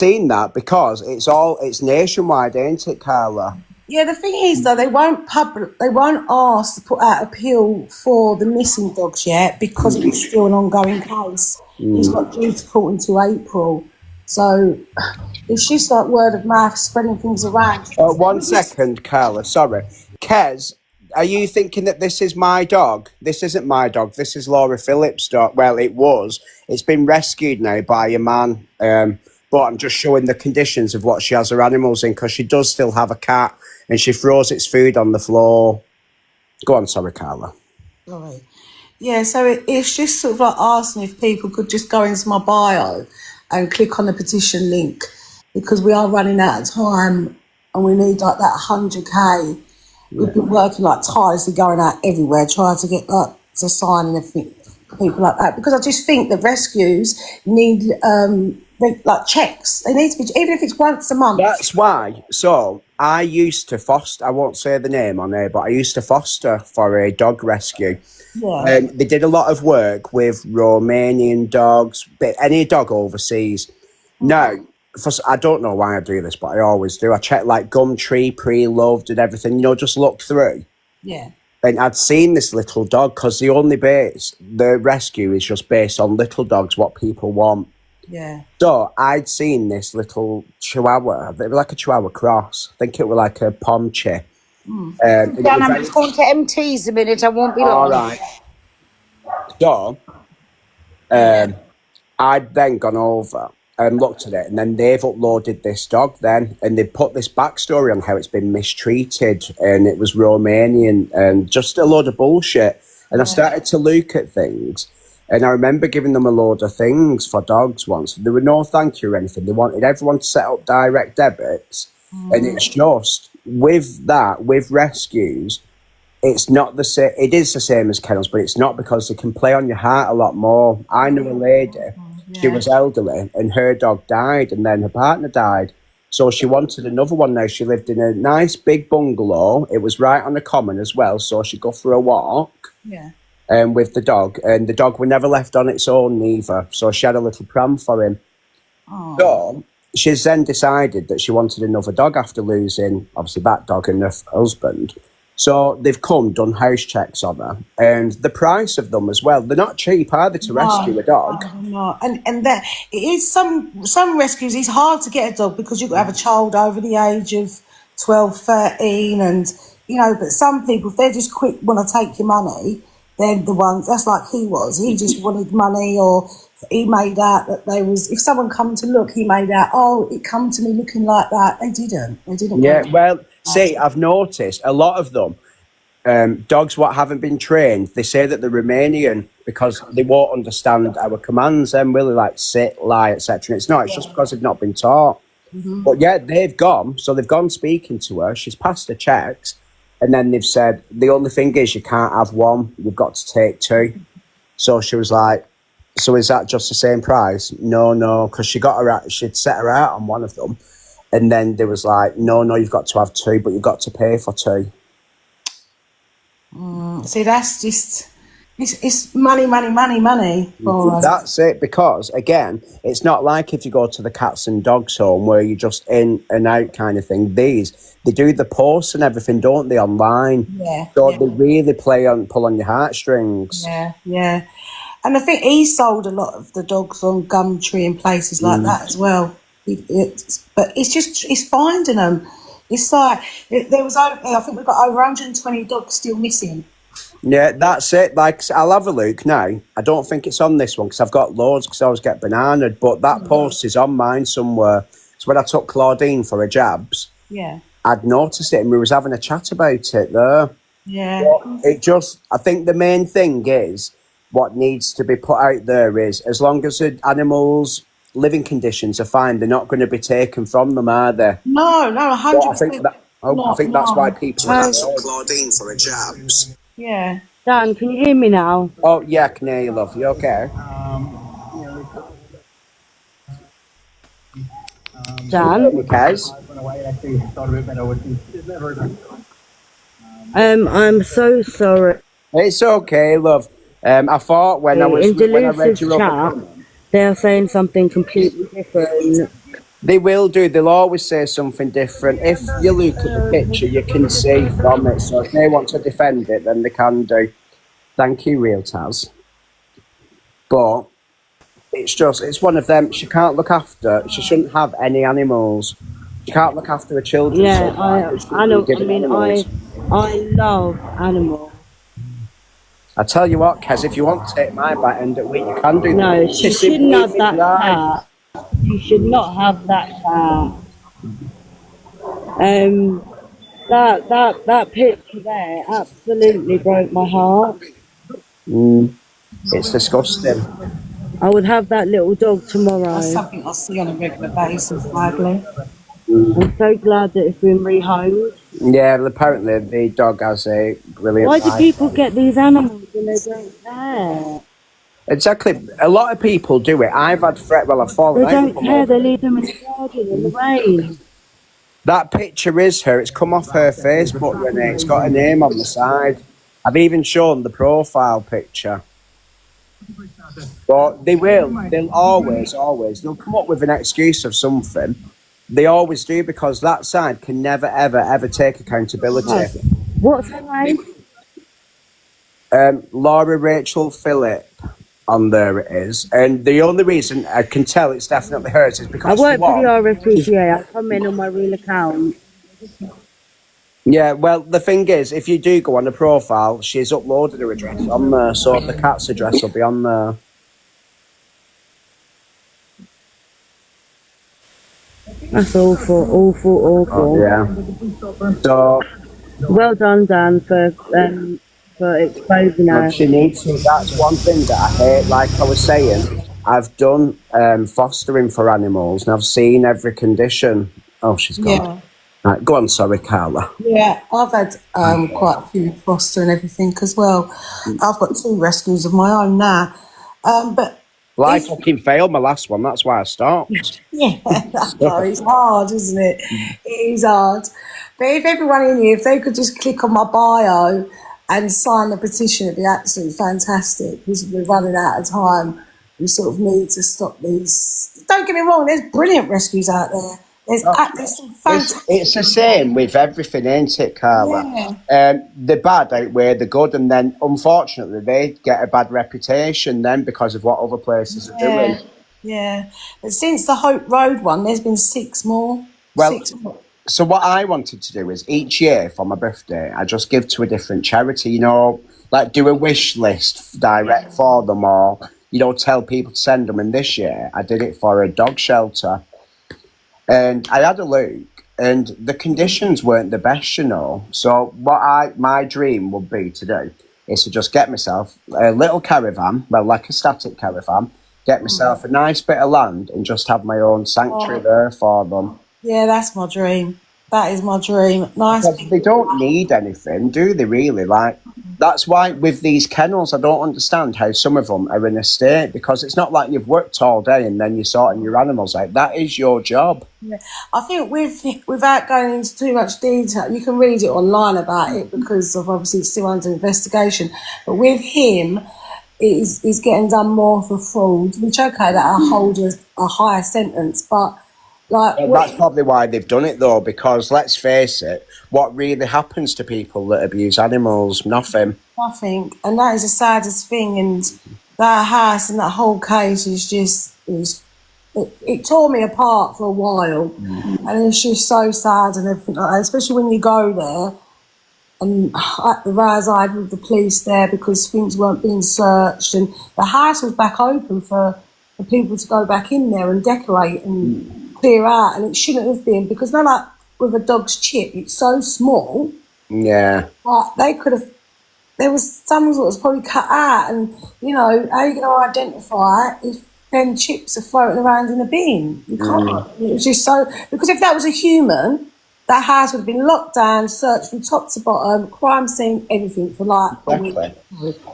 seen that because it's nationwide, ain't it, Carla? Yeah, the thing is though, they won't ask to put out appeal for the missing dogs yet because it's still an ongoing case. He's not due to court until April. So it's just like word of mouth spreading things around. 1 second, Carla, sorry. Kez, are you thinking that this is my dog? This isn't my dog, this is Laura Phillips' dog. Well, it was. It's been rescued now by a man, but I'm just showing the conditions of what she has her animals in because she does still have a cat and she throws its food on the floor. Go on, sorry, Carla. Sorry. Yeah, so it's just sort of like asking if people could just go into my bio and click on the petition link because we are running out of time and we need like that 100k. We've been working like tirelessly, going out everywhere, trying to get like to sign and everything, people like that. Because I just think that rescues need like checks. They need to be, even if it's once a month. That's why. So I used to foster. I won't say the name on there, but I used to foster for a dog rescue. Yeah. They did a lot of work with Romanian dogs, but any dog overseas. Now, I don't know why I do this, but I always do. I check like Gumtree, Pre-Loved and everything, just look through. Yeah. And I'd seen this little dog because the rescue is just based on little dogs, what people want. Yeah. So I'd seen this little Chihuahua. It was like a Chihuahua cross. I think it was like a Pomche. Dan, I'm just going to MT's a minute. I won't be long. All right. So I'd then gone over and looked at it, and then they've uploaded this dog then, and they put this backstory on how it's been mistreated, and it was Romanian, and just a load of bullshit. And I started to look at things, and I remember giving them a load of things for dogs once. There were no thank you or anything. They wanted everyone to set up direct debits, and it's just, with that, with rescues, it's not the same. It is the same as kennels, but it's not because they can play on your heart a lot more. I knew a lady, she was elderly, and her dog died, and then her partner died. So she wanted another one now. She lived in a nice big bungalow. It was right on the common as well, so she'd go for a walk with the dog, and the dog were never left on its own neither. So she had a little pram for him. So she's then decided that she wanted another dog after losing, obviously, that dog and her husband. So they've done house checks on her, and the price of them as well. They're not cheap either to rescue a dog. No, and that it is some rescues. It's hard to get a dog because you've got to have a child over the age of 12, 13, and But some people, if they're just quick, want to take your money, they're the ones. That's like he was. He just wanted money, or he made out that they was. If someone come to look, he made out. Oh, it come to me looking like that. They didn't. Yeah, well. See, I've noticed a lot of them, dogs what haven't been trained, they say that they're Romanian because they won't understand our commands and really like sit, lie, etc. It's not, it's just because they've not been taught. But yeah, they've gone speaking to her, she's passed the checks, and then they've said, the only thing is you can't have one, you've got to take two. So she was like, so is that just the same price? No, because she'd set her out on one of them. And then there was like, no, you've got to have two, but you've got to pay for two. See, that's just, it's money for us. That's it, because, again, it's not like if you go to the cats and dogs home where you're just in and out kind of thing. They do the posts and everything, don't they, online? So they really pull on your heartstrings. Yeah. And I think he sold a lot of the dogs on Gumtree and places like that as well. But it's finding them. It's like there was, I think we've got over 120 dogs still missing. Yeah, that's it. Like, I'll have a look now. I don't think it's on this one because I've got loads because I always get bananaed. But that post is on mine somewhere. So when I took Claudine for her jabs, I'd noticed it and we was having a chat about it there. But I think the main thing is what needs to be put out there is, as long as the animals' living conditions are fine, they're not going to be taken from them, are they? No, 100%. I think that's why people are Claudine for her jabs. Yeah. Dan, can you hear me now? Oh, yeah, I can hear you, love. You okay? Dan? Kez? I'm so sorry. It's okay, love. I thought when I read you over, They're saying something completely different. They will do. They'll always say something different. If you look at the picture, you can see from it. So if they want to defend it, then they can do. Thank you, Real Taz. But it's one of them. She can't look after. She shouldn't have any animals. She can't look after her children. Yeah, So why would she be given animals? I love animals. I tell you what, Kez, if you want to take my back end at week, you can do. No, she shouldn't have that cat. She should not have that cat. That picture there absolutely broke my heart. It's disgusting. I would have that little dog tomorrow. That's something I see on a regular basis, Bagley. I'm so glad that it's been rehomed. Yeah, well, apparently the dog has a brilliant Why do life. people get these animals and they don't care? Exactly. A lot of people do it. I've had I've fallen They out don't with them care. all. They leave them in the garden in the rain. That picture is her. It's come off her Facebook, Renee. It's got her name on the side. I've even shown the profile picture. But they will. They'll always. They'll come up with an excuse of something. They always do, because that side can never, ever take accountability. What's her name? Laura Rachel Phillip. On there it is. And the only reason I can tell it's definitely hers is I because work for the RFPCA. I come in on my real account. Yeah, well, the thing is, if you do go on the profile, she's uploaded her address on there, so the cat's address will be on there. That's awful. Yeah. So Well done, Dan, for exposing her. she needs to. That's one thing that I hate. Like I was saying, I've done fostering for animals, and I've seen every condition. Oh, she's gone. Yeah. Right, go on, sorry, Carla. Yeah, I've had quite a few foster and everything as well. I've got 2 rescues of my own now. But Well, I fucking failed my last one. That's why I stopped. yeah, it's hard, isn't it? It is hard. But if everyone in here, if they could just click on my bio and sign the petition, it'd be absolutely fantastic, because we're running out of time. We sort of need to stop these. Don't get me wrong, there's brilliant rescues out there. There's some fantastic. It's the same with everything, ain't it, Carla? The bad outweigh the good, and then unfortunately they get a bad reputation then because of what other places are doing. Yeah. But since the Hope Road one, there's been 6 more. Well, 6 more. So what I wanted to do is each year for my birthday, I just give to a different charity, like do a wish list direct for them, or, tell people to send them. And this year I did it for a dog shelter. And I had a look, and the conditions weren't the best, So my dream would be to do is to just get myself a little caravan, well, like a static caravan, get myself a nice bit of land and just have my own sanctuary there for them. Yeah, that's my dream. That is my dream. Nice. Because they don't need anything, do they really? Like, that's why with these kennels, I don't understand how some of them are in a state, because it's not like you've worked all day and then you're sorting your animals out. That is your job. Yeah. I think without going into too much detail, you can read it online about it, because of obviously it's still under investigation. But with him, he's getting done more for fraud, which, okay, that'll hold a higher sentence, but that's probably why they've done it, though, because let's face it, what really happens to people that abuse animals? Nothing. And that is the saddest thing. And that house and that whole case is just it tore me apart for a while, and it's just so sad and everything like that, especially when you go there. And the rise eyed with the police there, because things weren't being searched, and the house was back open for people to go back in there and decorate and clear out, and it shouldn't have been, because not like with a dog's chip, it's so small. Yeah. But they could have. There was some that was probably cut out, and how are you going to identify if them chips are floating around in a bin? You can't. It was just so, because if that was a human, that house would have been locked down, searched from top to bottom, crime scene, everything for like a week.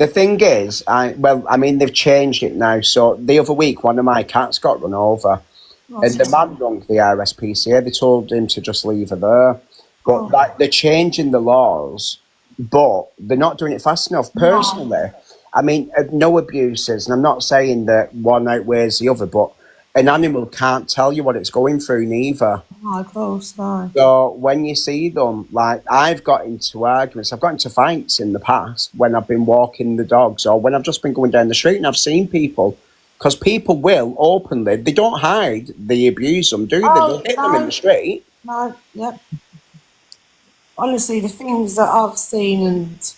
The thing is, they've changed it now. So the other week, one of my cats got run over. And the man rung the RSPCA. They told him to just leave her there. But they're changing the laws, but they're not doing it fast enough. Personally, no abuses, and I'm not saying that one outweighs the other, but an animal can't tell you what it's going through neither. Oh, of course, no. So when you see them, like I've got into arguments, I've got into fights in the past when I've been walking the dogs or when I've just been going down the street and I've seen people, because people will openly, they don't hide, they abuse them, do they? They'll hit them in the street. No, yep. Honestly, the things that I've seen and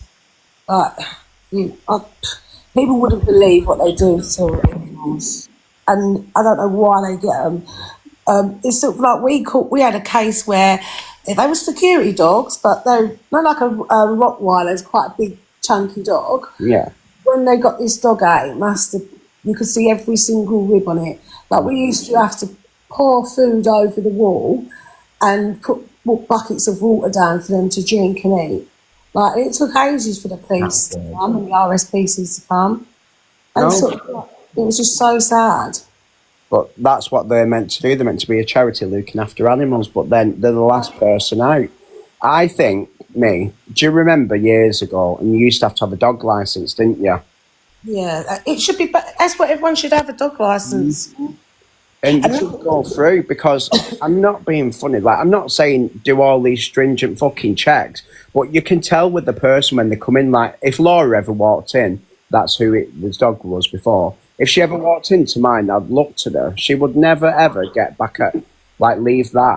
people wouldn't believe what they do to animals, and I don't know why they get them. It's sort of like we had a case where they were security dogs, but they're not like a Rottweiler. It's quite a big, chunky dog. Yeah. When they got this dog out, you could see every single rib on it. Like we used to have to pour food over the wall and put buckets of water down for them to drink and eat. Like it took ages for the police to come and the RSPCs to come. And it was just so sad. But that's what they're meant to do. They're meant to be a charity looking after animals, but then they're the last person out. I think, do you remember years ago, and you used to have a dog licence, didn't you? Yeah, it should be, but that's what everyone should have, a dog licence. And you should go through, because I'm not being funny. Like, I'm not saying do all these stringent fucking checks, but you can tell with the person when they come in. Like, if Laura ever walked in, that's who the dog was before. If she ever walked into mine, I'd looked at her. She would never, ever get back at, like, leave that.